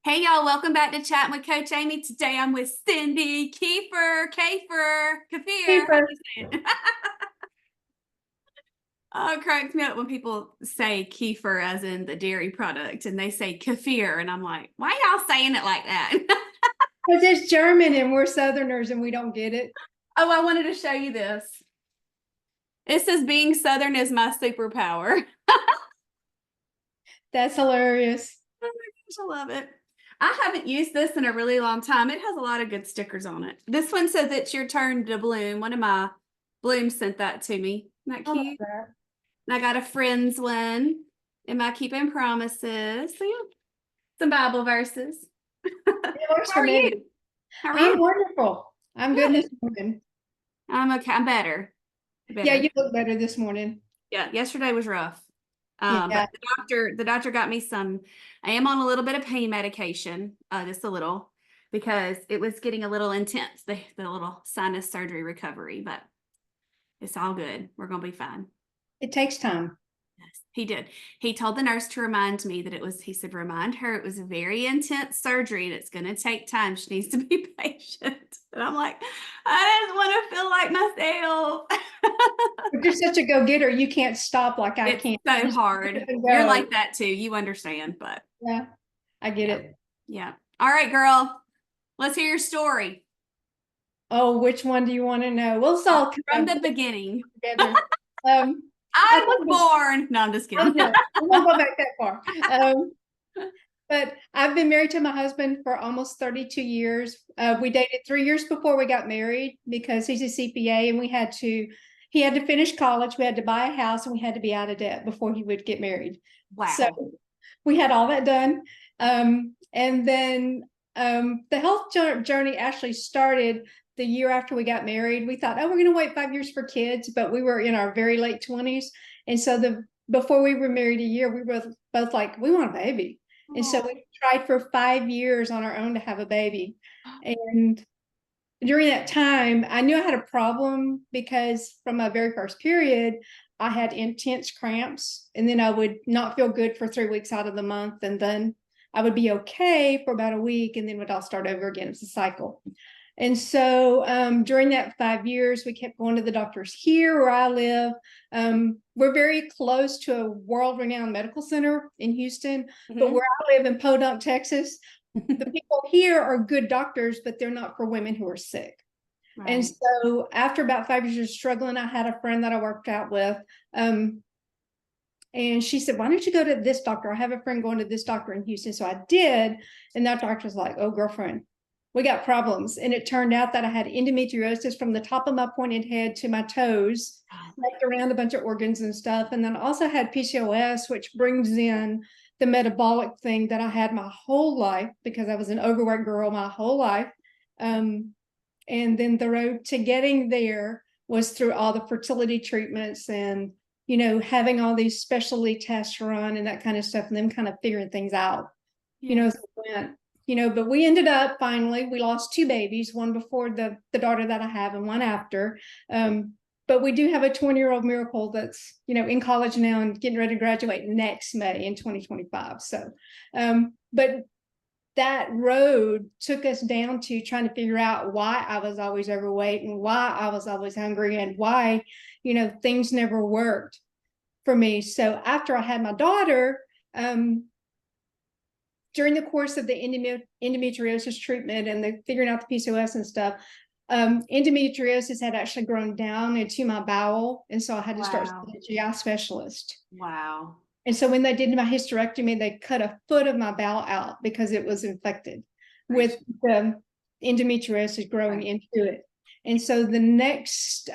Hey y'all, welcome back to Chatting with Coach Amy. Today I'm with Cyndy, Kafir. How Keeper. do you say it? Oh, it cracks me up when people say kefir as in the dairy product and they say kefir. And I'm like, why y'all saying it like that? Because it's German and we're Southerners and we don't get it. Oh, I wanted to show you this. It says being Southern is my superpower. That's hilarious. Oh my gosh, I love it. I haven't used this in a really long time. It has a lot of good stickers on it. This one says it's your turn to bloom. One of my blooms sent that to me. Isn't that I love cute? that. And I got a friends one. Am I keeping promises? So yeah, some Bible verses. It works How for are me. you? How are I'm you? wonderful. I'm good Good. this morning. I'm okay. I'm better. Yeah, Better. you look better this morning. Yeah, yesterday was rough. Yeah. But the doctor got me some. I am on a little bit of pain medication, just a little, because it was getting a little intense, the little sinus surgery recovery, but it's all good. We're gonna be fine. It takes time. Yes, he did. He told the nurse to remind me that he said, remind her it was a very intense surgery and it's going to take time. She needs to be patient. And I'm like, I just want to feel like myself. But you're such a go-getter, you can't stop like I It's can. so You just pick hard. up and You're go. like that too. You understand, but Yeah, I get yeah. it. Yeah. All right, girl. Let's hear your story Oh, which one do you want to know? We'll all from kind the of beginning. together. Um, I I was think born. No, I'm just I kidding. know we won't go back that far. But I've been married to my husband for almost 32 years. We dated 3 years before we got married because he's a CPA and he had to finish college, we had to buy a house, and we had to be out of debt before he would get married. So Wow. we had all that done. And then the health journey actually started the year after we got married. We thought, oh, we're going to wait 5 years for kids, but we were in our very late 20s. And so before we were married a year, we were both like, we want a baby. And so we tried for 5 years on our own to have a baby. And during that time, I knew I had a problem because from my very first period, I had intense cramps, and then I would not feel good for 3 weeks out of the month. And then I would be okay for about a week, and then would all start over again. It's a cycle. And so during that 5 years, we kept going to the doctors here where I live. We're very close to a world-renowned medical center in Houston, but where I live in Podunk, Texas, the people here are good doctors, but they're not for women who are sick. Right. And so after about 5 years of struggling, I had a friend that I worked out with. And she said, why don't you go to this doctor? I have a friend going to this doctor in Houston. So I did. And that doctor was like, oh, girlfriend, we got problems. And it turned out that I had endometriosis from the top of my pointed head to my toes, wrapped around a bunch of organs and stuff. And then also had PCOS, which brings in the metabolic thing that I had my whole life because I was an overweight girl my whole life. And then the road to getting there was through all the fertility treatments and, having all these specialty tests run and that kind of stuff, and then kind of figuring things out, as it went. But we ended up finally, we lost two babies, one before the daughter that I have and one after. But we do have a 20-year-old miracle that's, in college now and getting ready to graduate next May in 2025. So, but that road took us down to trying to figure out why I was always overweight and why I was always hungry and why, things never worked for me. So after I had my daughter, during the course of the endometriosis treatment and the figuring out the PCOS and stuff, endometriosis had actually grown down into my bowel. And so I had to start seeing a GI specialist. Wow. And so when they did my hysterectomy, they cut a foot of my bowel out because it was infected with the endometriosis growing into it. And so the next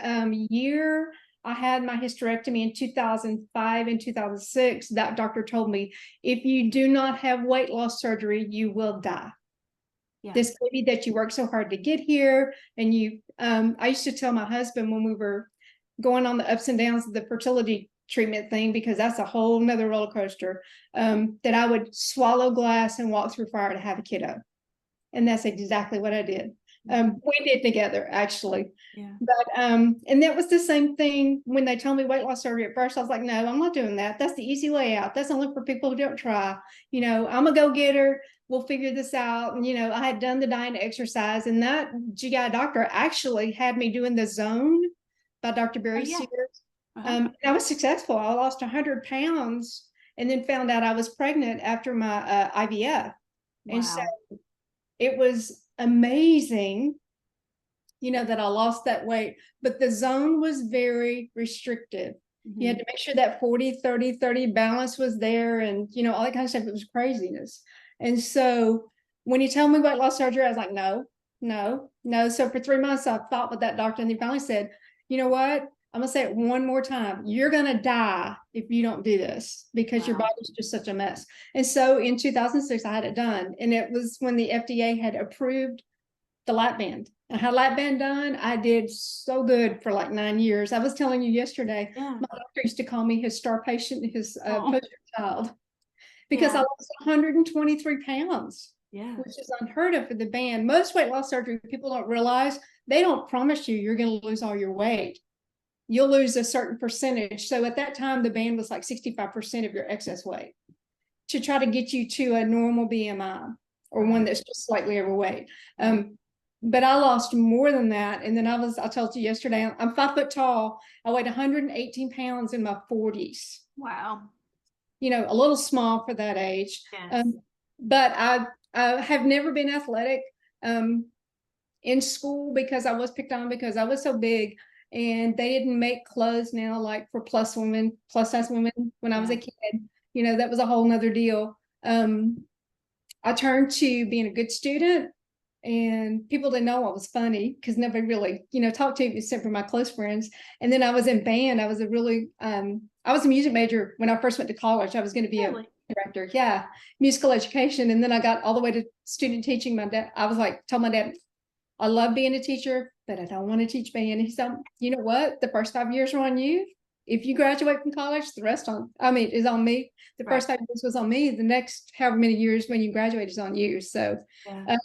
year, I had my hysterectomy in 2005 and 2006. That doctor told me, if you do not have weight loss surgery, you will die. Yeah. This baby that you worked so hard to get here. And I used to tell my husband when we were going on the ups and downs of the fertility treatment thing, because that's a whole nother roller coaster, that I would swallow glass and walk through fire to have a kiddo. And that's exactly what I did. We did together, actually. Yeah. But and that was the same thing when they told me weight loss surgery at first. I was like, no, I'm not doing that. That's the easy way out. That's only for people who don't try. I'm a go-getter. we'll figure this out. And, I had done the diet and exercise, and that GI doctor actually had me doing the Zone by Dr. Oh, Barry yeah. Sears. Uh-huh. And I was successful. I lost 100 pounds and then found out I was pregnant after my IVF. And so Wow. it was amazing, that I lost that weight, but the Zone was very restrictive. You had Mhm. to make sure that 40-30-30 balance was there, and all that kind of stuff. It was craziness. And so when he told me weight loss surgery, I was like, no, no, no. So for 3 months, I fought with that doctor, and he finally said, you know what? I'm gonna say it one more time. You're gonna die if you don't do this, because your Wow. body's just such a mess. And so in 2006, I had it done, and it was when the FDA had approved the lap band. I had lap band done. I did so good for like 9 years. I was telling you yesterday, Yeah. my doctor used to call me his star patient, his Oh, poster child, because I yeah. lost 123 pounds, Yeah. which is unheard of for the band. Most weight loss surgery, people don't realize, they don't promise you're going to lose all your weight. You'll lose a certain percentage. So at that time, the band was like 65% of your excess weight to try to get you to a normal BMI, or one Right. that's just slightly overweight. Right. But I lost more than that. And then I told you yesterday, I'm 5 foot tall. I weighed 118 pounds in my 40s, Wow. a little small for that age. Yes. But I have never been athletic in school, because I was picked on because I was so big, and they didn't make clothes now like for plus size women when I was Yeah. a kid. That was a whole nother deal. I turned to being a good student, and people didn't know I was funny because nobody really, talked to me except for my close friends. And then I was in band. I was a music major when I first went to college. I was going to be a Really? director. Yeah. Musical education. And then I got all the way to student teaching. My dad, I was like, told my dad, I love being a teacher, but I don't want to teach band. He said, you know what? The first 5 years are on you. If you graduate from college, the rest is on me. The Right. first 5 years was on me. The next however many years when you graduate is on you. So Yeah. uh,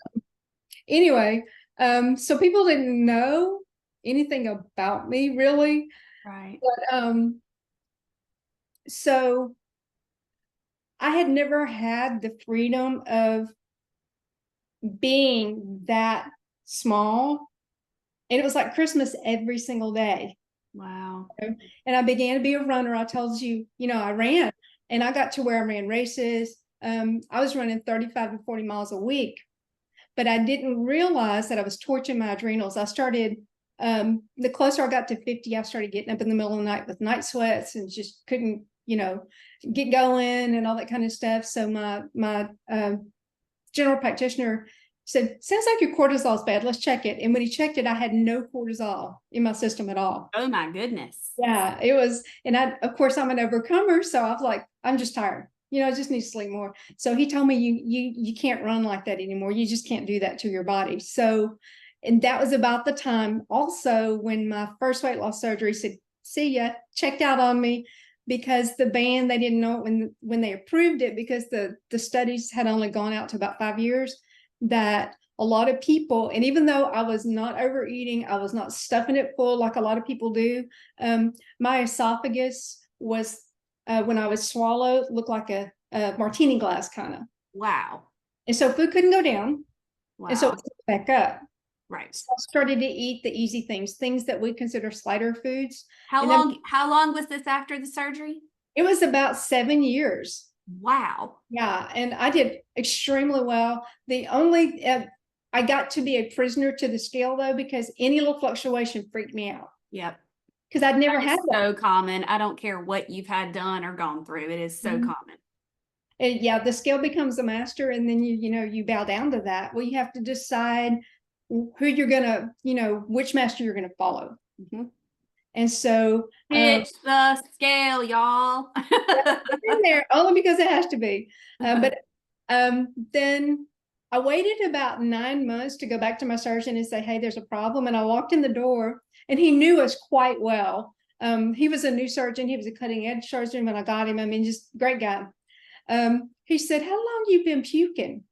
anyway, so people didn't know anything about me really. Right. But so I had never had the freedom of being that small. And it was like Christmas every single day. Wow. And I began to be a runner. I told you, I ran, and I got to where I ran races. I was running 35 to 40 miles a week, but I didn't realize that I was torching my adrenals. I started, the closer I got to 50, I started getting up in the middle of the night with night sweats and just couldn't, get going and all that kind of stuff. So my general practitioner said, sounds like your cortisol is bad. Let's check it. And when he checked it, I had no cortisol in my system at all. Oh my goodness. Yeah, it was. And of course, I'm an overcomer. So I was like, I'm just tired. I just need to sleep more. So he told me, you can't run like that anymore. You just can't do that to your body. So, and that was about the time also when my first weight loss surgery said, see ya, checked out on me, because the band, they didn't know it when they approved it, because the studies had only gone out to about 5 years, that a lot of people, and even though I was not overeating, I was not stuffing it full like a lot of people do. My esophagus was, when I would swallow, looked like a martini glass kind of. Wow. And so food couldn't go down. And so it Wow. was back up. Right. So I started to eat the easy things that we consider slider foods. How And then long was this after the surgery? it was about 7 years. Wow. Yeah. And I did extremely well. The only, I got to be a prisoner to the scale though, because any little fluctuation freaked me out, Yep. because I'd never had It's that. so common. I don't care what you've had done or gone through. It is so common. And yeah, the scale becomes a master, and then you bow down to that. Well, you have to decide who you're gonna, which master you're gonna follow. Mhm. And so Pitch the scale, y'all. in there only because it has to be. But then I waited about 9 months to go back to my surgeon and say, hey, there's a problem. And I walked in the door, and he knew us quite well. He was a new surgeon. He was a cutting edge surgeon when I got him. I mean, just great guy. He said, how long you been puking?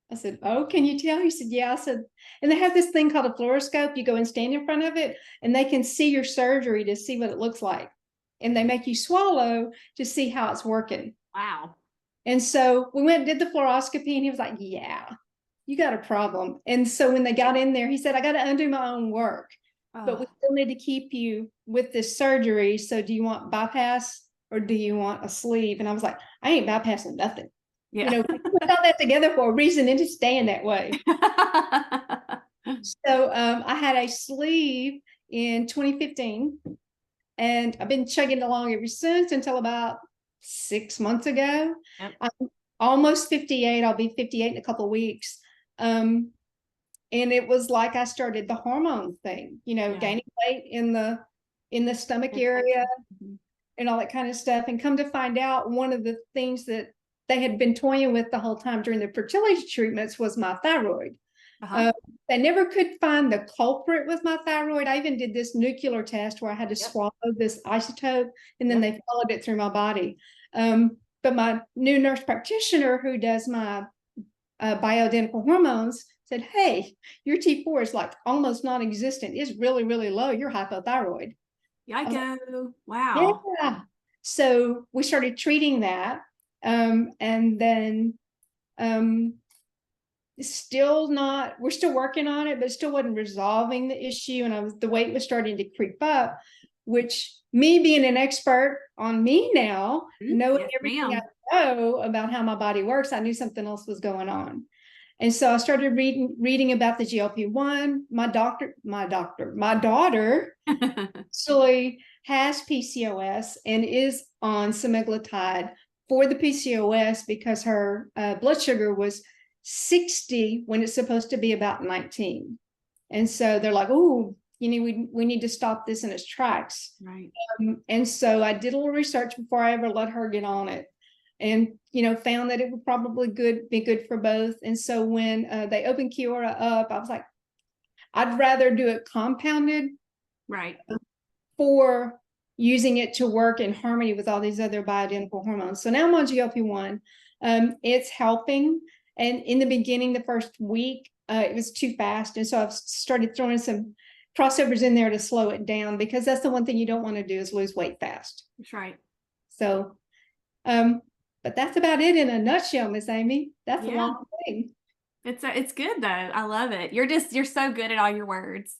I said, oh, can you tell? He said, yeah. I said, and they have this thing called a fluoroscope. You go and stand in front of it, and they can see your surgery to see what it looks like. And they make you swallow to see how it's working. Wow. And so we went and did the fluoroscopy, and he was like, yeah, you got a problem. And so when they got in there, he said, I got to undo my own work, but we still need to keep you with this surgery. So do you want bypass or do you want a sleeve? And I was like, I ain't bypassing nothing. Yeah. You know, we put all that together for a reason and to stand that way. So I had a sleeve in 2015, and I've been chugging along ever since until about 6 months ago. Yep. I'm almost 58. I'll be 58 in a couple of weeks. And it was like I started the hormone thing, you know, gaining weight in the stomach area and all that kind of stuff. And come to find out, one of the things that they had been toying with the whole time during the fertility treatments was my thyroid. They never could find the culprit with my thyroid. I even did this nuclear test where I had to swallow this isotope, and then they followed it through my body. But my new nurse practitioner who does my bioidentical hormones said, hey, your T4 is like almost non-existent. It's really, really low. You're hypothyroid. Yikes. Wow. Yeah. So we started treating that. And then we're still working on it, but still wasn't resolving the issue. And the weight was starting to creep up, which, me being an expert on me now, knowing everything I know about how my body works, I knew something else was going on. And so I started reading about the GLP-1. My daughter actually has PCOS and is on semaglutide for the PCOS because her blood sugar was 60 when it's supposed to be about 19. And so they're like, oh, you know, we need to stop this in its tracks. Right. And so I did a little research before I ever let her get on it, and, you know, found that it would probably be good for both. And so when they opened Kiora up, I was like, I'd rather do it compounded, right, for using it to work in harmony with all these other bioidentical hormones. So now I'm on GLP-1. It's helping. And in the beginning, the first week, it was too fast. And so I've started throwing some crossovers in there to slow it down, because that's the one thing you don't want to do is lose weight fast. That's right. So, but that's about it in a nutshell, Miss Amy. That's a long thing. It's good though. I love it. You're so good at all your words.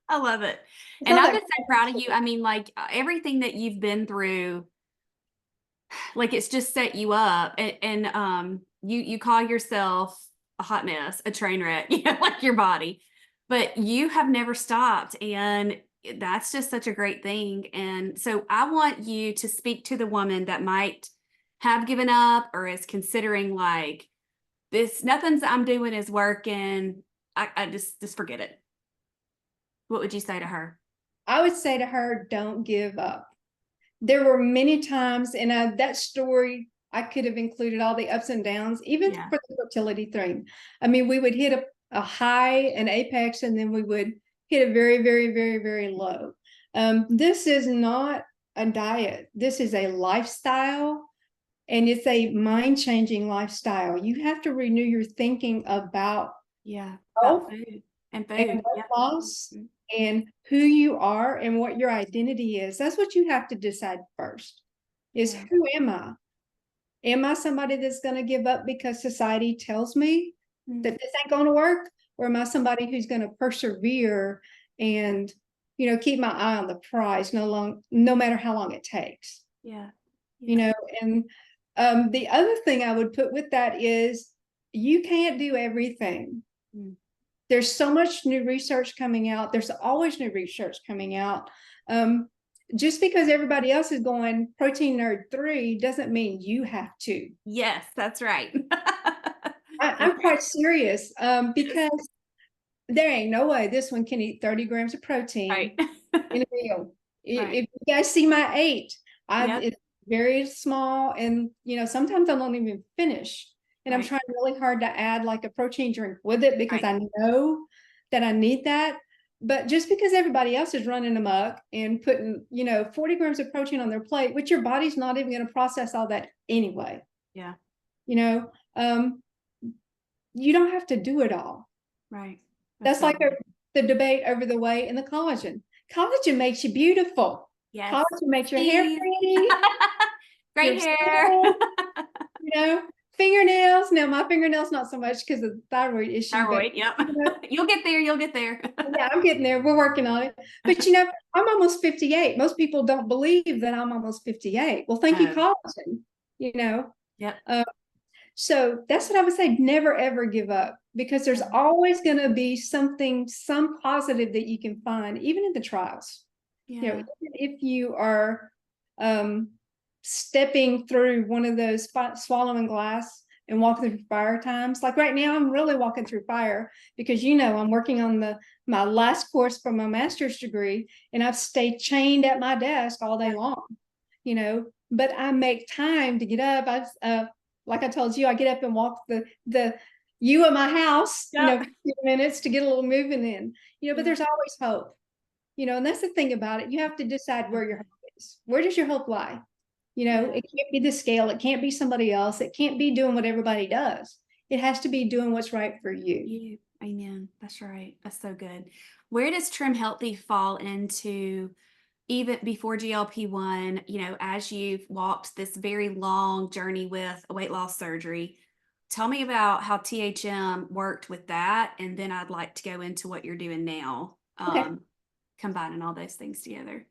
I love it. And I'm just so proud of you. I mean, like everything that you've been through, like it's just set you up, and you call yourself a hot mess, a train wreck, you know, like your body, but you have never stopped, and that's just such a great thing. And so I want you to speak to the woman that might have given up or is considering like nothing's I'm doing is working. I just forget it. What would you say to her? I would say to her, don't give up. There were many times, and that story, I could have included all the ups and downs, even for the fertility thing. I mean, we would hit a high, an apex, and then we would hit a very, very, very, very low. This is not a diet. This is a lifestyle, and it's a mind-changing lifestyle. You have to renew your thinking about about food and loss and who you are and what your identity is. That's what you have to decide first, is who am I? Am I somebody that's going to give up because society tells me that this ain't going to work? Or am I somebody who's going to persevere and, you know, keep my eye on the prize no matter how long it takes? You know, and the other thing I would put with that is you can't do everything. There's so much new research coming out. There's always new research coming out. Just because everybody else is going protein nerd 3 doesn't mean you have to. Yes, that's right. I'm quite serious, because there ain't no way this one can eat 30 grams of protein in a meal. If you guys see my 8, it's very small, and you know, sometimes I don't even finish. And I'm trying really hard to add like a protein drink with it, because I know that I need that. But just because everybody else is running amok and putting, you know, 40 grams of protein on their plate, which your body's not even going to process all that anyway. You know, you don't have to do it all. That's like the debate over the whey and the collagen. Collagen makes you beautiful. Collagen makes your hair pretty. Great hair. you know, fingernails. Now my fingernails, not so much because of the thyroid issue, but Thyroid, yep. you know, You'll get there, you'll get there. yeah, I'm getting there. We're working on it. But you know, I'm almost 58. Most people don't believe that I'm almost 58. Well, thank you, Oh, collagen, you know. yep. So that's what I would say. Never ever give up, because there's Yeah. always going to be something, some positive that you can find, even in the trials. You know, Yeah. even if you are um, stepping through one of those swallowing glass and walking through fire times. Like right now, I'm really walking through fire because, you know, I'm working on my last course for my master's degree, and I've stayed chained at my desk all day long, you know, but I make time to get up. Like I told you, I get up and walk the you of my house, you know, Yep. for 2 minutes to get a little moving in, you know, but Yeah. there's always hope, you know, and that's the thing about it. You have to decide where your hope is. Where does your hope lie? You know, Yeah. it can't be the scale. It can't be somebody else. It can't be doing what everybody does. It has to be doing what's right for you. You. Amen. That's right. That's so good. Where does Trim Healthy fall into even before GLP-1, as you've walked this very long journey with a weight loss surgery? Tell me about how THM worked with that. And then I'd like to go into what you're doing now, Okay. combining all those things together.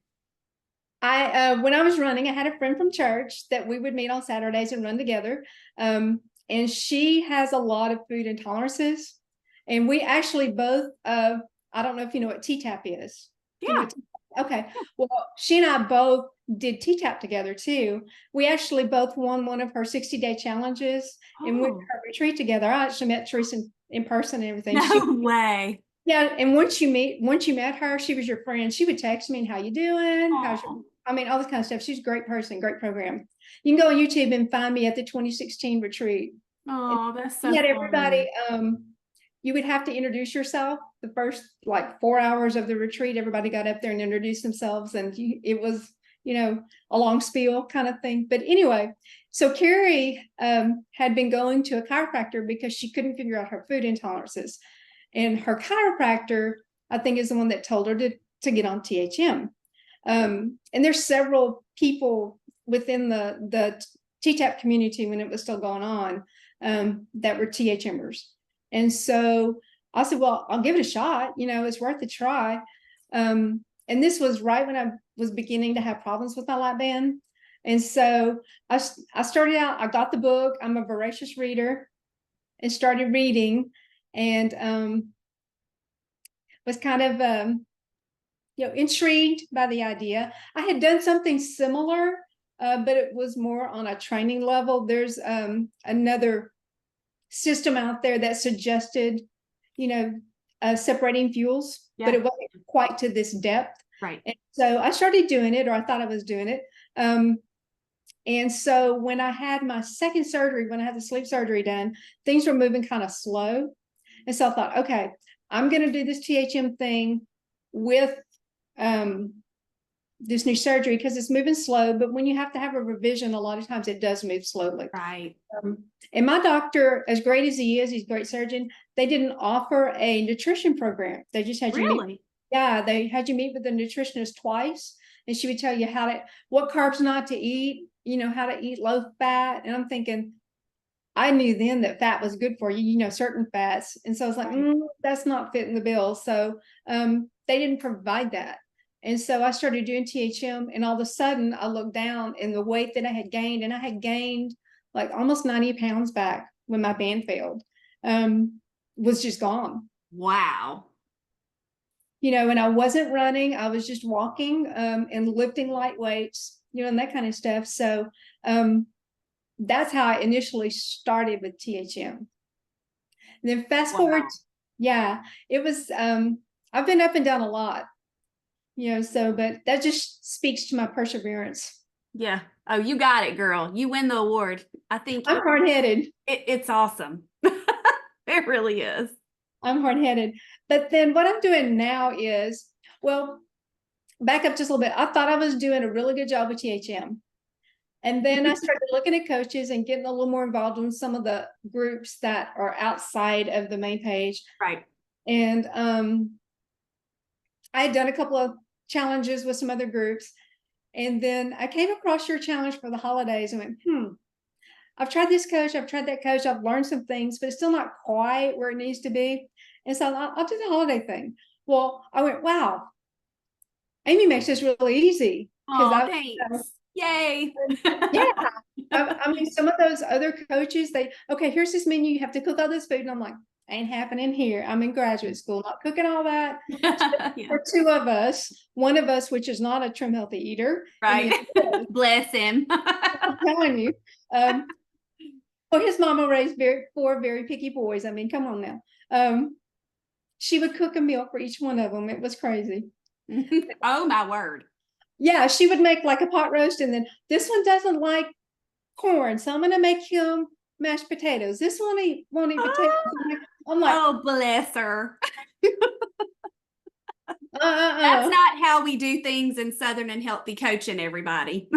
When I was running, I had a friend from church that we would meet on Saturdays and run together. And she has a lot of food intolerances. And we actually both, I don't know if you know what T-TAP is. Do you know Yeah. what T-TAP? Okay. Well, she and I both did T-TAP together too. We actually both won one of her 60-day challenges and went to Oh, her retreat together. I actually met Teresa in person and everything. no way. Yeah, and once you met her, she was your friend. She would text me and how you doing? How's your, Oh, I mean, all this kind of stuff. She's a great person, great program. You can go on YouTube and find me at the 2016 retreat. And oh, that's we so had everybody, fun. you would have to introduce yourself the first like 4 hours of the retreat. Everybody got up there and introduced themselves, and it was, you know, a long spiel kind of thing. But anyway, so Carrie had been going to a chiropractor because she couldn't figure out her food intolerances. And her chiropractor, I think, is the one that told her to get on THM. And there's several people within the TTAP community when it was still going on that were THMers. And so I said, well, I'll give it a shot. You know, it's worth a try. And this was right when I was beginning to have problems with my lap band. And so I started out, I got the book. I'm a voracious reader and started reading, and was kind of intrigued by the idea. I had done something similar, but it was more on a training level. There's another system out there that suggested, separating fuels, but Yeah. it wasn't quite to this depth. Right. And so I started doing it, or I thought I was doing it. And so when I had my second surgery, when I had the sleep surgery done, things were moving kind of slow. And so I thought, okay, I'm going to do this THM thing with this new surgery because it's moving slow. But when you have to have a revision, a lot of times it does move slowly. Right. And my doctor, as great as he is, he's a great surgeon. They didn't offer a nutrition program. They just had you meet. Really? Yeah, they had you meet with a nutritionist twice, and she would tell you what carbs not to eat, how to eat low fat. And I'm thinking, I knew then that fat was good for you, certain fats. And so I was like, Right. that's not fitting the bill. So they didn't provide that. And so I started doing THM, and all of a sudden I looked down and the weight that I had gained, and I had gained like almost 90 pounds back when my band failed, was just gone. Wow. And I wasn't running, I was just walking and lifting light weights, and that kind of stuff. So that's how I initially started with THM. And then fast forward, Wow. yeah, it was, I've been up and down a lot, but that just speaks to my perseverance. Yeah. Oh, you got it, girl. You win the award. I think I'm hard-headed. it's awesome. It really is. I'm hard-headed. But then what I'm doing now is, well, back up just a little bit. I thought I was doing a really good job with THM. And then I started looking at coaches and getting a little more involved in some of the groups that are outside of the main page. Right. And I had done a couple of challenges with some other groups. And then I came across your challenge for the holidays and went, I've tried this coach, I've tried that coach, I've learned some things, but it's still not quite where it needs to be. And so I'll do the holiday thing. Well, I went, wow, Amy makes this really easy because Oh, uh, thanks. Yay. yeah, I mean, some of those other coaches, okay, here's this menu, you have to cook all this food. And I'm like, ain't happening here. I'm in graduate school, not cooking all that. Yeah, For two of us, one of us, which is not a trim healthy eater, and right. Bless him. I'm telling you, um, well, his mama raised four very picky boys. I mean, come on now. She would cook a meal for each one of them. It was crazy. Oh my word. Yeah, she would make like a pot roast, and then this one doesn't like corn, so I'm gonna make him mashed potatoes. This one won't eat potatoes. I'm like, Oh, bless her. That's uh. not how we do things in Southern and Healthy Coaching, everybody.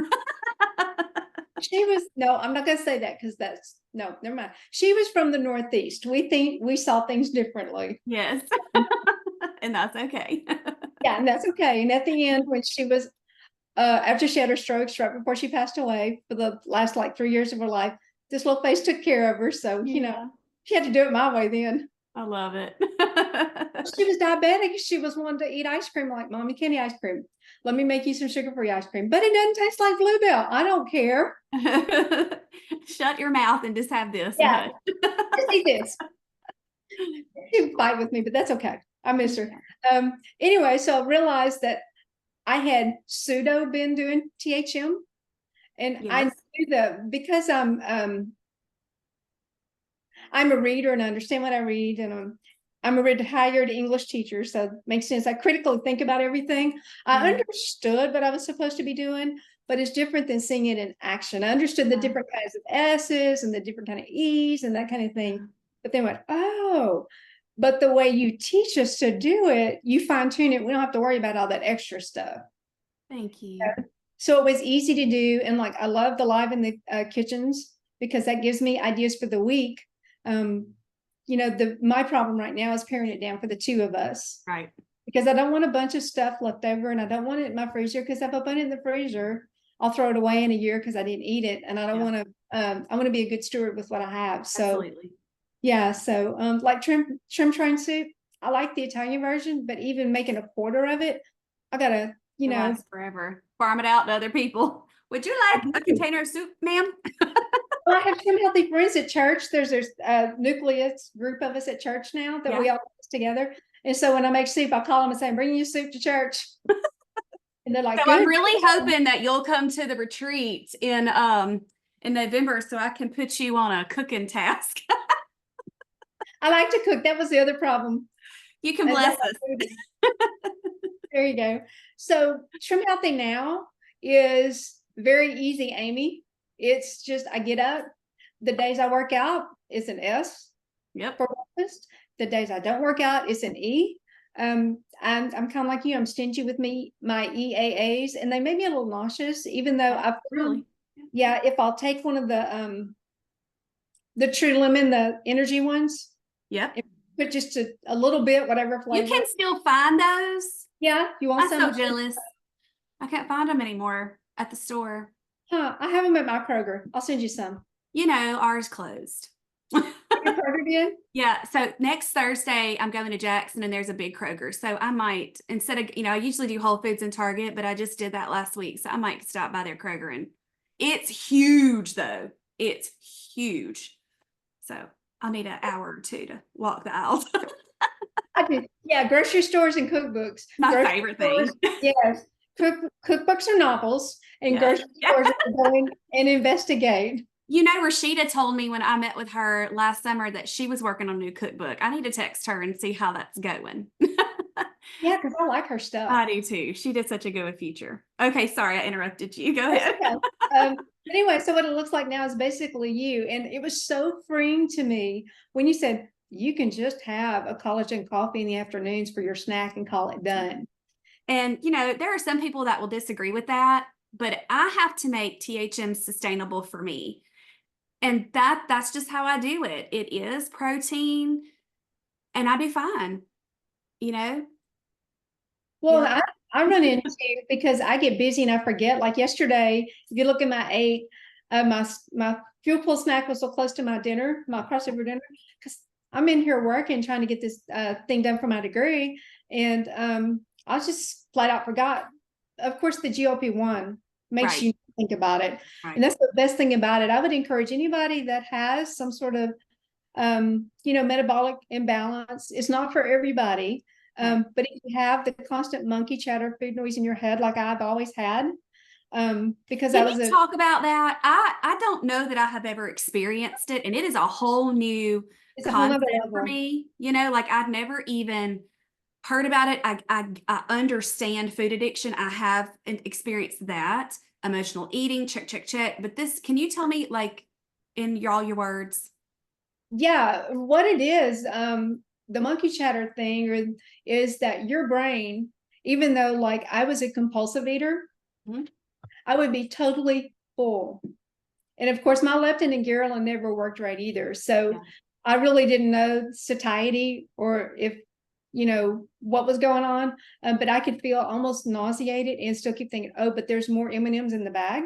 She was no, I'm not gonna say that because that's no, never mind. She was from the Northeast. We saw things differently. Yes. And that's okay. Yeah, and that's okay. And at the end, when she was after she had her strokes, right before she passed away, for the last like 3 years of her life, this little face took care of her. So, Yeah. she had to do it my way then. I love it. She was diabetic. She was wanting to eat ice cream. I'm like, Mom, you can't eat ice cream. Let me make you some sugar-free ice cream. But it doesn't taste like Bluebell. I don't care. Shut your mouth and just have this. Yeah, just eat this. She would fight with me, but that's okay. I miss her. Anyway, so I realized that I had pseudo been doing THM, and I Yes. knew that because I'm a reader and I understand what I read, and I'm a retired English teacher, so it makes sense. I critically think about everything. I understood what I was supposed to be doing, but it's different than seeing it in action. I understood the different kinds of S's and the different kind of E's and that kind of thing. But then went, oh, but the way you teach us to do it, you fine tune it. We don't have to worry about all that extra stuff. Thank you. So it was easy to do. And like, I love the live in the kitchens because that gives me ideas for the week. My problem right now is paring it down for the two of us. Right. Because I don't want a bunch of stuff left over, and I don't want it in my freezer, because if I put it in the freezer, I'll throw it away in a year because I didn't eat it. And I don't want to, I want to be a good steward with what I have. So Absolutely. yeah. So like shrimp train soup, I like the Italian version, but even making a quarter of it, I gotta, It lasts forever. Farm it out to other people. Would you like a container of soup, ma'am? Well, I have some healthy friends at church. There's a nucleus group of us at church now that we all do together. And so when I make soup, I call them and say, I'm bringing you soup to church. And they're like, So good. I'm really hoping that you'll come to the retreat in November so I can put you on a cooking task. I like to cook. That was the other problem. You can bless us. There you go. So Trim Healthy Now is very easy, Amy. It's just I get up. The days I work out, it's an S. Yep. For breakfast. The days I don't work out, it's an E. I'm kind of like you. I'm stingy with my EAAs, and they made me a little nauseous, even though I've really, yeah. If I'll take one of the True Lemon, the energy ones. Yep. Put just a little bit, whatever flavor. You can still find those. Yeah, you want I'm some? so jealous. I can't find them anymore at the store. Huh? I have them at my Kroger. I'll send you some. Ours closed. Kroger did? Yeah. So next Thursday, I'm going to Jackson and there's a big Kroger. So I might, instead of, I usually do Whole Foods and Target, but I just did that last week. So I might stop by their Kroger, and it's huge though. It's huge. So I'll need an hour or two to walk the aisles. I do. Yeah, grocery stores and cookbooks. My favorite thing. Yes. Cookbooks are novels, and grocery stores are going and investigate. Rashida told me when I met with her last summer that she was working on a new cookbook. I need to text her and see how that's going. Yeah, because I like her stuff. I do too. She did such a good feature. Okay, sorry, I interrupted you. Go ahead. Anyway, so what it looks like now is basically you. And it was so freeing to me when you said you can just have a collagen coffee in the afternoons for your snack and call it done. And, there are some people that will disagree with that, but I have to make THM sustainable for me. And that's just how I do it. It is protein, and I do fine, Well, I run into, because I get busy and I forget. Like yesterday, if you look at my fuel pool snack was so close to my dinner, my crossover dinner, because I'm in here working, trying to get this thing done for my degree. And I just flat out forgot. Of course, the GLP-1 makes Right. you think about it. Right. And that's the best thing about it. I would encourage anybody that has some sort of metabolic imbalance. It's not for everybody. Right. But if you have the constant monkey chatter, food noise in your head, like I've always had, because I Can was you talk about that? I don't know that I have ever experienced it, and it is a whole new it's a whole nother concept for level. me. You know, like I've never even heard about it. I understand food addiction. I have experienced that. Emotional eating, check, check, check. But this, can you tell me, like, in all your words? Yeah, what it is, the monkey chatter thing is that your brain, even though like I was a compulsive eater, Mhm. I would be totally full. And of course, my leptin and ghrelin never worked right either. So Yeah. I really didn't know satiety or if, what was going on. But I could feel almost nauseated and still keep thinking, oh, but there's more M&Ms in the bag,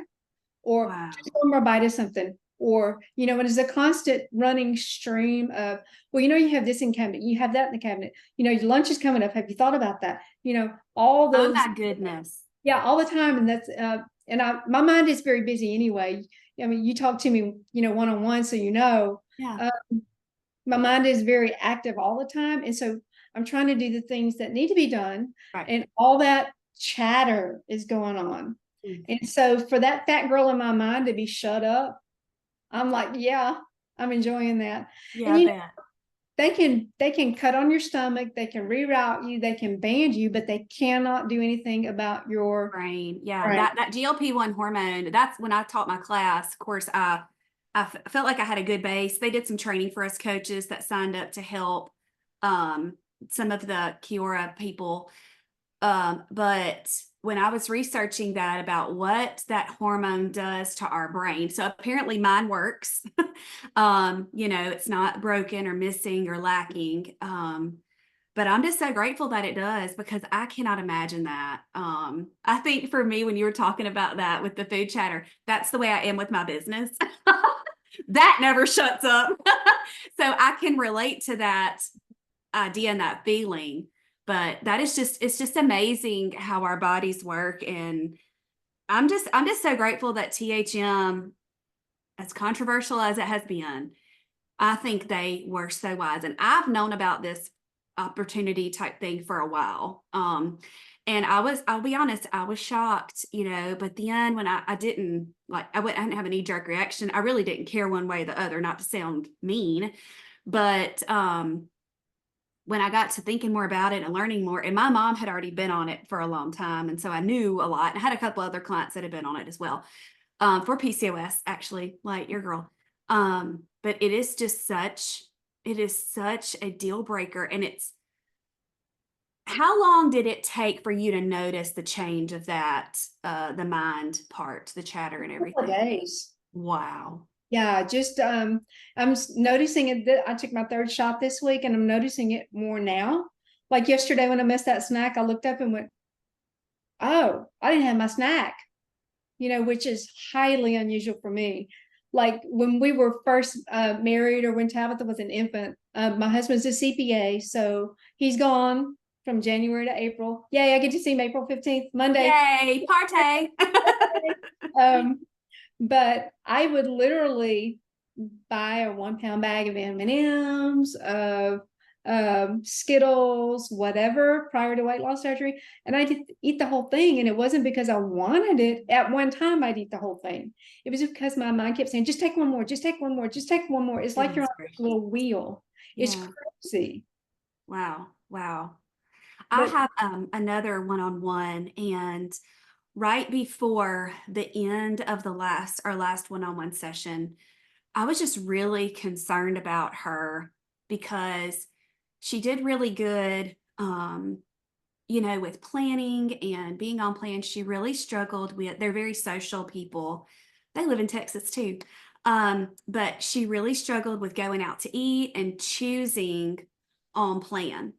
or Wow. just one more bite of something. Or, it is a constant running stream of, well, you have this in cabinet, you have that in the cabinet, your lunch is coming up. Have you thought about that? All Oh those, my goodness. yeah, all the time. And that's, my mind is very busy anyway. I mean, you talk to me, one-on-one, so Yeah. my mind is very active all the time. And so I'm trying to do the things that need to be done. Right. And all that chatter is going on. Mm. And so for that fat girl in my mind to be shut up, I'm like, yeah, I'm enjoying that. Yeah, And I bet. they can cut on your stomach, they can reroute you, they can band you, but they cannot do anything about your Brain. Yeah, brain. that GLP-1 hormone, that's when I taught my class. Of course, I felt like I had a good base. They did some training for us coaches that signed up to help um, some of the Kiora people. But when I was researching that about what that hormone does to our brain, so apparently mine works. It's not broken or missing or lacking. But I'm just so grateful that it does, because I cannot imagine that. I think for me, when you were talking about that with the food chatter, that's the way I am with my business. That never shuts up. So I can relate to that idea and that feeling. But it's just amazing how our bodies work. And I'm just so grateful that THM, as controversial as it has been, I think they were so wise. And I've known about this opportunity type thing for a while. And I'll be honest, I was shocked, but then when I didn't like, I didn't have a knee jerk reaction. I really didn't care one way or the other, not to sound mean, but, when I got to thinking more about it and learning more, and my mom had already been on it for a long time. And so I knew a lot. And I had a couple other clients that had been on it as well, for PCOS, actually, like your girl. But it is such a deal breaker. And how long did it take for you to notice the change of that, the mind part, the chatter and Couple of everything? days. Wow. Yeah, just noticing it. I took my third shot this week, and I'm noticing it more now. Like yesterday when I missed that snack, I looked up and went, "Oh, I didn't have my snack," which is highly unusual for me. Like when we were first married, or when Tabitha was an infant, my husband's a CPA, so he's gone from January to April. Yay, I get to see him April 15th, Monday. Yay, party. Um, but I would literally buy a 1 pound bag of M&Ms, of Skittles, whatever, prior to weight loss surgery. And I did eat the whole thing. And it wasn't because I wanted it. At one time, I'd eat the whole thing. It was because my mind kept saying, just take one more, just take one more, just take one more. It's like you're Goodness on gracious. a little wheel. It's Yeah. crazy. Wow. Wow. I But have another one-on-one, and right before the end of our last one-on-one session, I was just really concerned about her, because she did really good, with planning and being on plan. She really struggled with, they're very social people. They live in Texas too. But she really struggled with going out to eat and choosing on plan.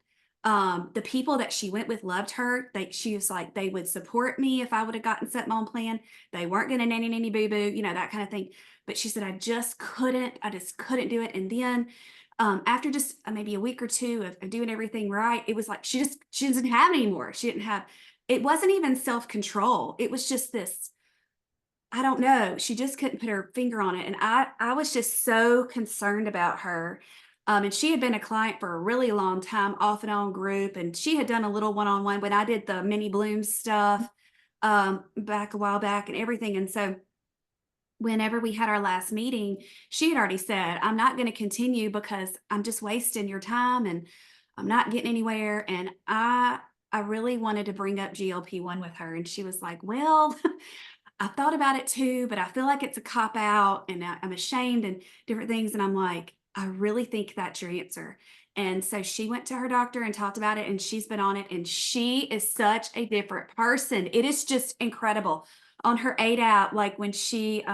The people that she went with loved her. She was like, they would support me if I would have gotten set my own plan. They weren't going to nanny boo boo, that kind of thing. But she said, I just couldn't do it. And then after just maybe a week or two of doing everything right, it was like she doesn't have anymore. She didn't have, it wasn't even self-control. It was just this, I don't know. She just couldn't put her finger on it. And I was just so concerned about her. And she had been a client for a really long time, off and on group. And she had done a little one-on-one when I did the mini blooms stuff back a while back and everything. And so whenever we had our last meeting, she had already said, I'm not going to continue because I'm just wasting your time and I'm not getting anywhere. And I really wanted to bring up GLP-1 with her. And she was like, well, I thought about it too, but I feel like it's a cop out and I'm ashamed and different things. And I'm like, I really think that's your answer. And so she went to her doctor and talked about it, and she's been on it, and she is such a different person. It is just incredible. On her 8 out, like when she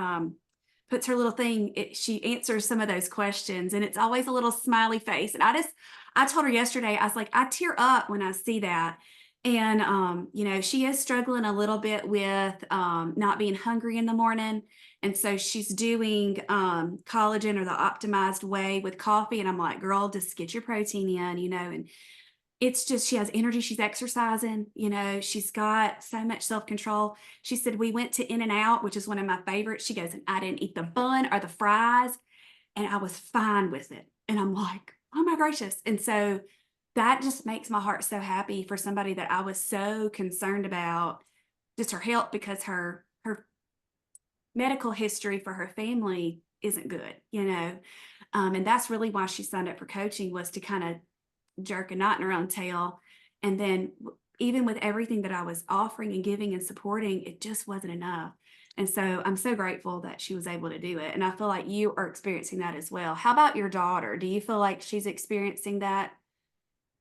puts her little thing, she answers some of those questions, and it's always a little smiley face. And I told her yesterday, I was like, I tear up when I see that. And she is struggling a little bit with not being hungry in the morning. And so she's doing collagen or the optimized whey with coffee. And I'm like, girl, just get your protein in, and it's just, she has energy. She's exercising, she's got so much self-control. She said, we went to In-N-Out, which is one of my favorites. She goes, and I didn't eat the bun or the fries, and I was fine with it. And I'm like, oh my gracious. And so that just makes my heart so happy for somebody that I was so concerned about just her health, because her medical history for her family isn't good, and that's really why she signed up for coaching, was to kind of jerk a knot in her own tail. And then even with everything that I was offering and giving and supporting, it just wasn't enough. And so I'm so grateful that she was able to do it. And I feel like you are experiencing that as well. How about your daughter? Do you feel like she's experiencing that?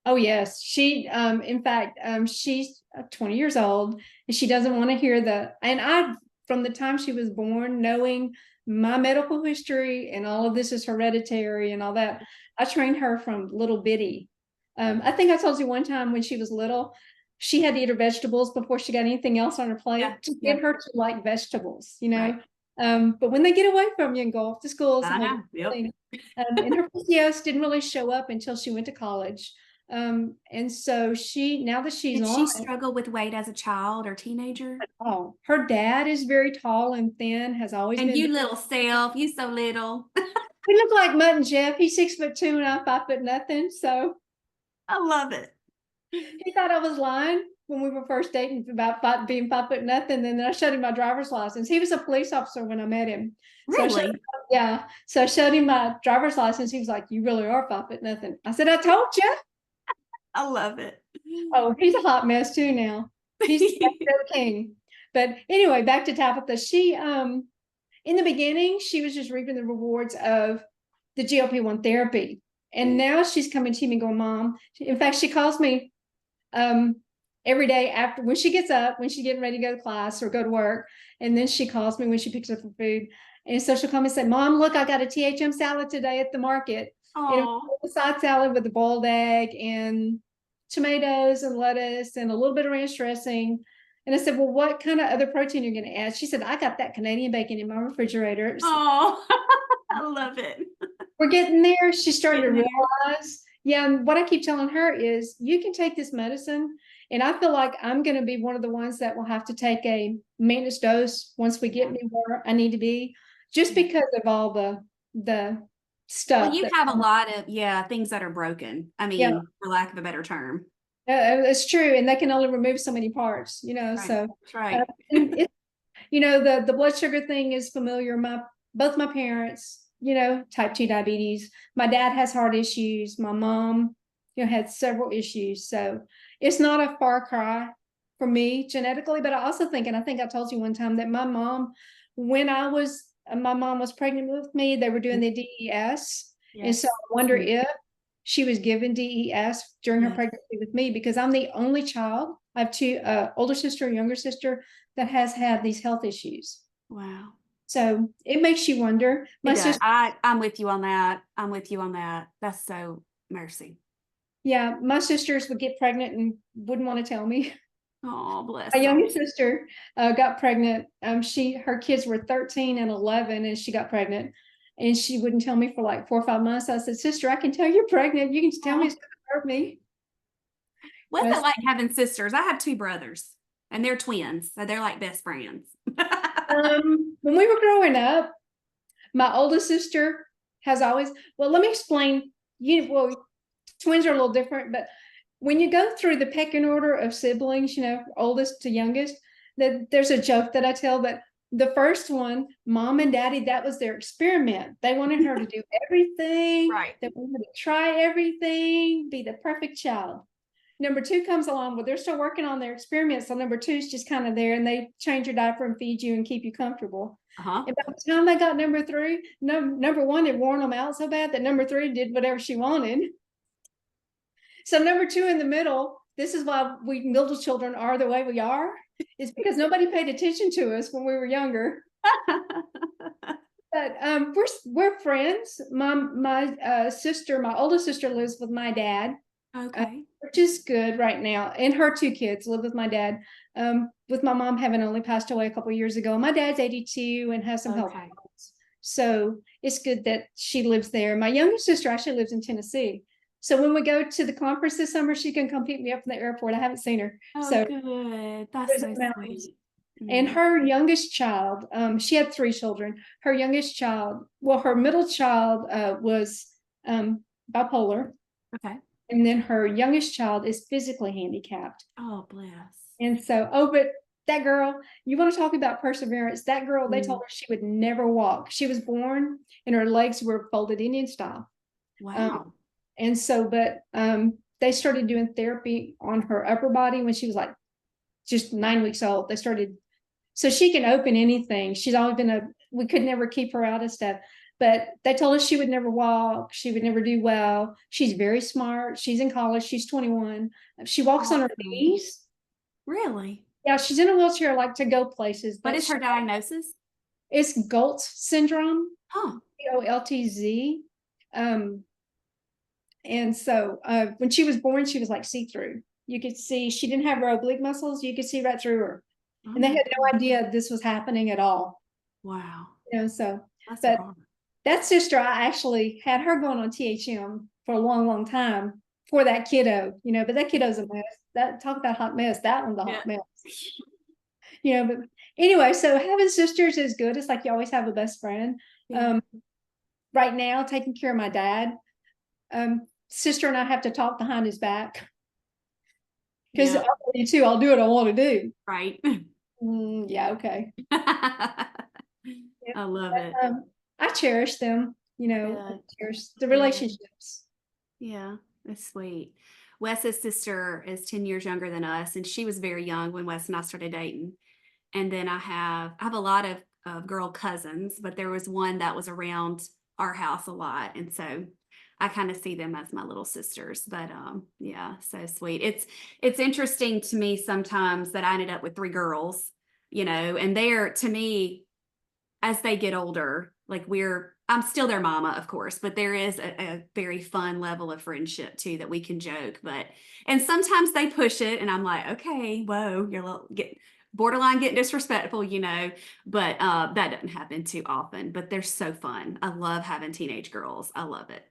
Oh yes, in fact, she's 20 years old, and she doesn't want to hear and from the time she was born, knowing my medical history and all of this is hereditary and all that, I trained her from little bitty. I think I told you one time when she was little, she had to eat her vegetables before she got anything else on her plate to get her to like vegetables, Right. But when they get away from you and go off to school, it's a I whole know. different Yep. thing. And her PCOS didn't really show up until she went to college. And so now that she's Did on she it, struggle with weight as a child or teenager? oh, her dad is very tall and thin, has always And been. you little self, you so little. We look like Mutt and Jeff. He's 6'2" and I'm 5'0". So I love it. he thought I was lying when we were first dating about being 5'0". And then I showed him my driver's license. He was a police officer when I met him. So Really? so I showed him my driver's license. He was like, "You really are 5'0". I said, "I told you." I love it. Oh, he's a hot mess too now. He's the king. But anyway, back to Tabitha. She in the beginning, she was just reaping the rewards of the GLP-1 therapy. And now she's coming to me going, Mom. In fact, she calls me every day after, when she gets up, when she's getting ready to go to class or go to work. And then she calls me when she picks up her food. And so she'll come and say, Mom, look, I got a THM salad today at the market. Oh, A side salad with a boiled egg and tomatoes and lettuce and a little bit of ranch dressing. And I said, well, what kind of other protein are you going to add? She said, I got that Canadian bacon in my refrigerator. oh, I love it. We're getting there. She's starting to Getting there. realize. Yeah. And what I keep telling her is you can take this medicine. And I feel like I'm going to be one of the ones that will have to take a maintenance dose once we get me where I need to be, just because of all the Well, stuff you that, have a lot of, things that are broken. I yeah, mean, for lack of a better term. it's true. And they can only remove so many parts, Right. so That's right. it, the blood sugar thing is familiar. Both my parents, type 2 diabetes. My dad has heart issues. My mom, had several issues. So it's not a far cry for me genetically, but I also think, and I think I told you one time that my mom was pregnant with me, they were doing the DES. And so Yes. I wonder if she was given DES during her Yes. pregnancy with me, because I'm the only child. I have two older sister and younger sister that has had these health issues. Wow. So it makes you wonder. My It does. sister, I'm with you on that. I'm with you on that. That's so mercy. Yeah, my sisters would get pregnant and wouldn't want to tell me. Oh, bless My them. youngest sister got pregnant. Her kids were 13 and 11, and she got pregnant, and she wouldn't tell me for like 4 or 5 months. I said, "Sister, I can tell you're pregnant. You can tell me, it's Oh. going to hurt me." What's it But, like having sisters? I have two brothers and they're twins, so they're like best friends. when we were growing up, my oldest sister has always. Well, let me explain. Twins are a little different, but when you go through the pecking order of siblings, oldest to youngest, that there's a joke that I tell that the first one, mom and daddy, that was their experiment. They wanted her to do everything. Right. They wanted her to try everything, be the perfect child. Number two comes along, well, they're still working on their experiment. So number two is just kind of there, and they change your diaper and feed you and keep you comfortable. Uh-huh. And by the time they got number three, number one had worn them out so bad that number three did whatever she wanted. So number two in the middle, this is why we middle children are the way we are, is because nobody paid attention to us when we were younger. But we're friends. My sister, my oldest sister, lives with my dad. Okay. Which is good right now. And her two kids live with my dad. With my mom having only passed away a couple of years ago. My dad's 82 and has some health Okay. problems. So it's good that she lives there. My youngest sister actually lives in Tennessee. So when we go to the conference this summer, she can come pick me up from the airport. I haven't seen her. Oh, So good. That's so mountains. sweet. And her youngest child, she had 3 children. Her youngest child, well, her middle child was bipolar. Okay. And then her youngest child is physically handicapped. Oh, bless. And so, but that girl, you want to talk about perseverance? That girl, they told her she would never walk. She was born and her legs were folded Indian style. Wow. And so, but they started doing therapy on her upper body when she was like just 9 weeks old. They started, so she can open anything. She's always been we could never keep her out of stuff. But they told us she would never walk. She would never do well. She's very smart. She's in college. She's 21. She walks on her knees. Really? Yeah, she's in a wheelchair, like to go places. What is her diagnosis? It's Goltz syndrome, Oh, Goltz. And so when she was born, she was like see-through. You could see, she didn't have her oblique muscles. You could see right through her. And they had no idea this was happening at all. wow. So, That's but hard. that sister, I actually had her going on THM for a long, long time for that kiddo, but that kiddo's a mess. Talk about hot mess. That one's a hot mess. But anyway, so having sisters is good. It's like you always have a best friend. Yeah. Right now, taking care of my dad, sister and I have to talk behind his back. Because I'll tell you too, I'll do what I want to do. Right. Yeah, okay. I love it. I cherish them, I cherish the relationships. Yeah, it's sweet. Wes's sister is 10 years younger than us, and she was very young when Wes and I started dating. And then I have a lot of girl cousins, but there was one that was around our house a lot. And so I kind of see them as my little sisters. But yeah, so sweet. It's interesting to me sometimes that I ended up with 3 girls, and they're, to me, as they get older, like I'm still their mama, of course, but there is a very fun level of friendship too that we can joke. And sometimes they push it, and I'm like, okay, whoa, you're borderline getting disrespectful, but that doesn't happen too often. But they're so fun. I love having teenage girls. I love it.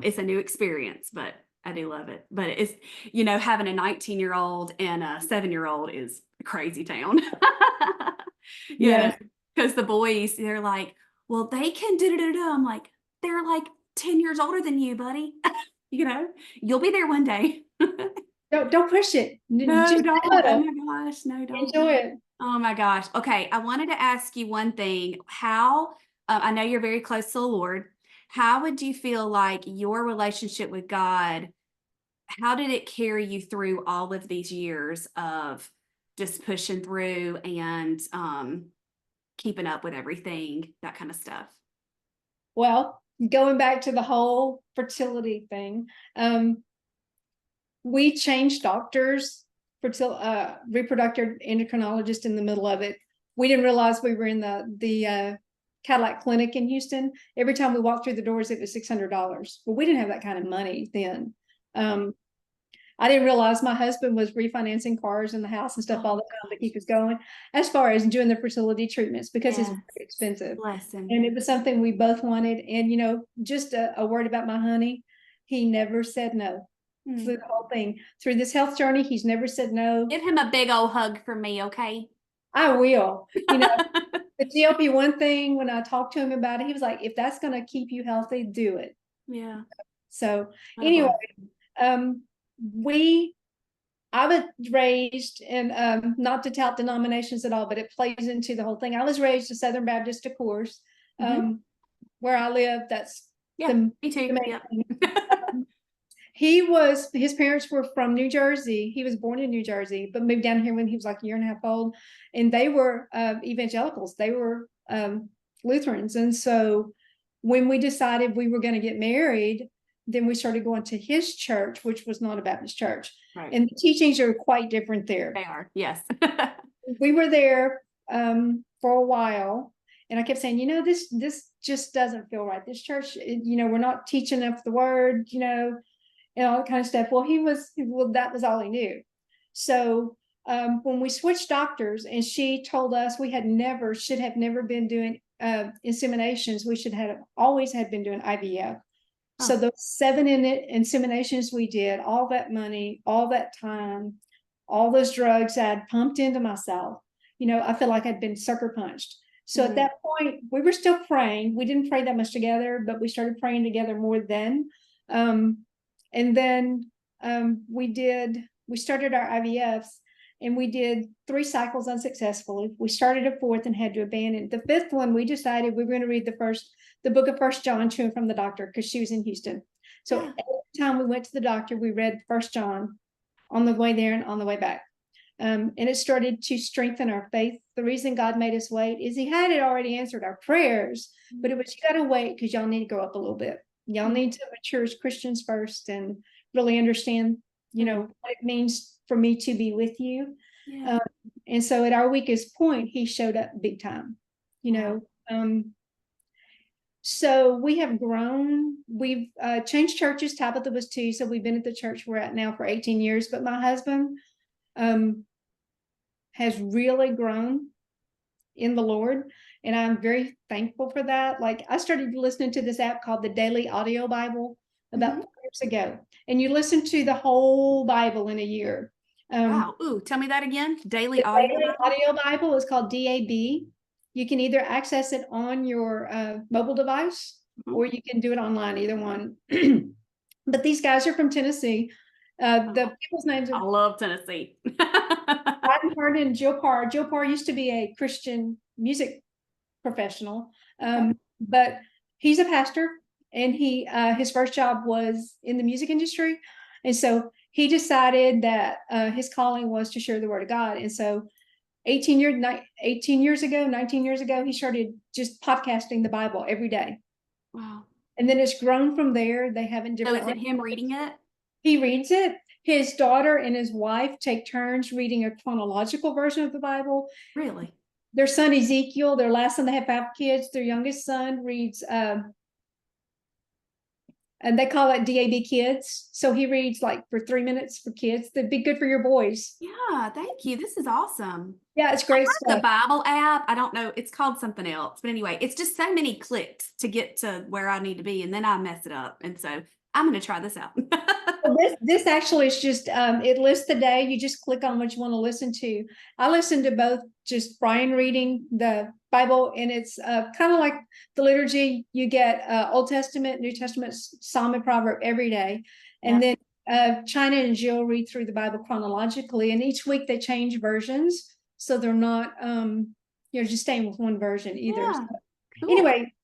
It's a new experience, but I do love it. But it's, having a 19-year-old and a 7-year-old is crazy town. Yeah. Because the boys, they're like, well, they can do. I'm like, they're like 10 years older than you, buddy. You'll be there one day. Don't push it. No, Just don't. Oh my gosh. No, don't. enjoy it. Oh my gosh. Okay. I wanted to ask you one thing. How, I know you're very close to the Lord. How would you feel like your relationship with God, how did it carry you through all of these years of just pushing through and keeping up with everything, that kind of stuff? Well, going back to the whole fertility thing, we changed doctors, reproductive endocrinologist in the middle of it. We didn't realize we were in the Cadillac clinic in Houston. Every time we walked through the doors, it was $600. Well, we didn't have that kind of money then. I didn't realize my husband was refinancing cars in the house and stuff all the time to keep us going, as far as doing the fertility treatments, because it's Yes. very expensive. Bless him. And it was something we both wanted. And, you know, just a word about my honey, he never said no through the whole thing. Through this health journey, he's never said no. Give him a big old hug for me, okay? I will. You know, the GLP-1 thing, when I talked to him about it, he was like, if that's going to keep you healthy, do it. Yeah. So What a anyway, blessing. we I was raised in not to tout denominations at all, but it plays into the whole thing. I was raised a Southern Baptist, of course. Where I live, that's Yeah, me too. main Yeah. thing. His parents were from New Jersey. He was born in New Jersey, but moved down here when he was like a year and a half old. And they were evangelicals. They were Lutherans. And so when we decided we were going to get married, then we started going to his church, which was not a Baptist church. Right. And the teachings are quite different there. They are, yes. We were there for a while, and I kept saying, you know, this just doesn't feel right. This church, you know, we're not teaching enough the word, you know, and all that kind of stuff. Well, that was all he knew. So when we switched doctors, and she told us we should have never been doing inseminations, we should have always had been doing IVF. So those 7 inseminations we did, all that money, all that time, all those drugs I'd pumped into myself, you know, I feel like I'd been sucker punched. So at that point, we were still praying. We didn't pray that much together, but we started praying together more then. And then we started our IVFs, and we did 3 cycles unsuccessfully. We started a 4th and had to abandon. The 5th one, we decided we were going to read the book of First John to and from the doctor, because she was in Houston. So every time we went to the doctor, we read First John on the way there and on the way back. And it started to strengthen our faith. The reason God made us wait is he had it already answered our prayers, but it was, you got to wait because y'all need to grow up a little bit. Y'all need to mature as Christians first and really understand, you know, what it means for me to be with you. Yeah. And so at our weakest point, he showed up big time, you know. So we have grown. We've changed churches. Tabitha was 2, so we've been at the church we're at now for 18 years. But my husband has really grown in the Lord, and I'm very thankful for that. Like, I started listening to this app called the Daily Audio Bible about 4 years ago, and you listen to the whole Bible in a year. Wow. Ooh, tell me that again. Daily Audio Bible is called DAB. You can either access it on your mobile device, or you can do it online, either one. But these guys are from Tennessee. The people's names are I love Tennessee. Rodney Hart and Jill Parr. Jill Parr used to be a Christian music professional, but he's a pastor, and his first job was in the music industry. And so he decided that his calling was to share the word of God. And so 19 years ago, he started just podcasting the Bible every day. Wow. And then it's grown from there. They haven't So is it him reading it? He reads it. His daughter and his wife take turns reading a chronological version of the Bible. Really? Their son Ezekiel, their last son, they have 5 kids. Their youngest son reads and they call it DAB Kids. So he reads like for 3 minutes for kids. That'd be good for your boys. Yeah, thank you. This is awesome. Yeah, it's great The stuff. Bible app, I don't know, it's called something else. But anyway, it's just so many clicks to get to where I need to be, and then I mess it up. And so I'm going to try this out. Well, this actually is just it lists the day. You just click on what you want to listen to. I listen to both, just Brian reading the Bible, and it's kind of like the liturgy. You get Old Testament, New Testament, Psalm, and Proverb every day, and then China and Jill read through the Bible chronologically, and each week they change versions, so they're not just staying with one version either. Yeah. So, cool. anyway,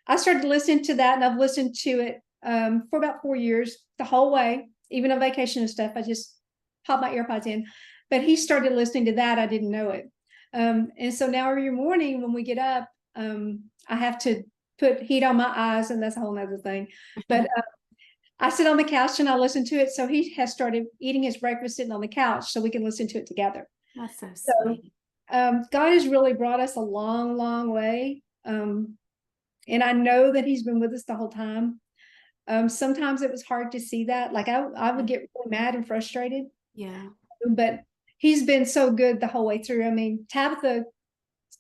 I started listening to that, and I've listened to it for about 4 years, the whole way, even on vacation and stuff. I just pop my AirPods in, but he started listening to that. I didn't know it. And so now every morning when we get up, I have to put heat on my eyes, and that's a whole nother thing. But I sit on the couch and I listen to it. So he has started eating his breakfast sitting on the couch so we can listen to it together. That's so sweet. God has really brought us a long, long way. And I know that he's been with us the whole time. Sometimes it was hard to see that. Like I would get really mad and frustrated, Yeah. but he's been so good the whole way through. I mean, Tabitha,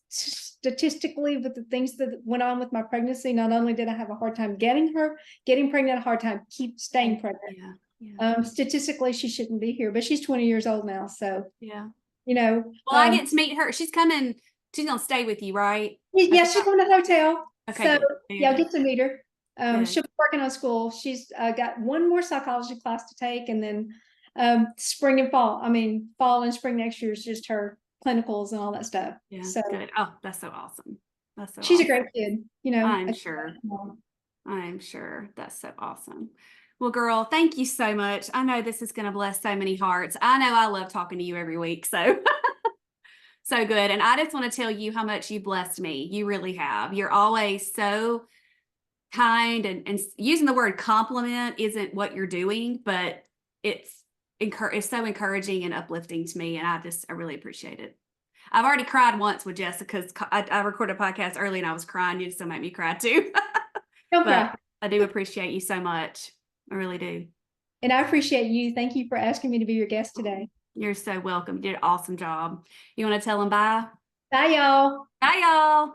statistically, with the things that went on with my pregnancy, not only did I have a hard time getting pregnant, a hard time keep staying pregnant. Yeah. Yeah. Statistically, she shouldn't be here, but she's 20 years old now. So, Yeah. you know, Well, I get to meet her. She's coming. She's gonna stay with you, right? yeah, she's going to the hotel. Okay, So good. yeah, I'll Good. get to meet her. Good. She'll be working on school. She's got one more psychology class to take, and then spring and fall. I mean, fall and spring next year is just her clinicals and all that stuff. Yeah. So Good. Oh, that's so awesome. That's so she's a awesome. great kid, you know. I'm sure. I'm sure. That's so awesome. Well, girl, thank you so much. I know this is going to bless so many hearts. I know I love talking to you every week. So, so good. And I just want to tell you how much you blessed me. You really have. You're always so kind, and using the word compliment isn't what you're doing, but it's so encouraging and uplifting to me. And I really appreciate it. I've already cried once with Jessica's. I recorded a podcast early and I was crying. You just still make me cry too. Don't But cry. I do appreciate you so much. I really do. And I appreciate you. Thank you for asking me to be your guest today. You're so welcome. You did an awesome job. You want to tell them bye? Bye, y'all. Bye, y'all.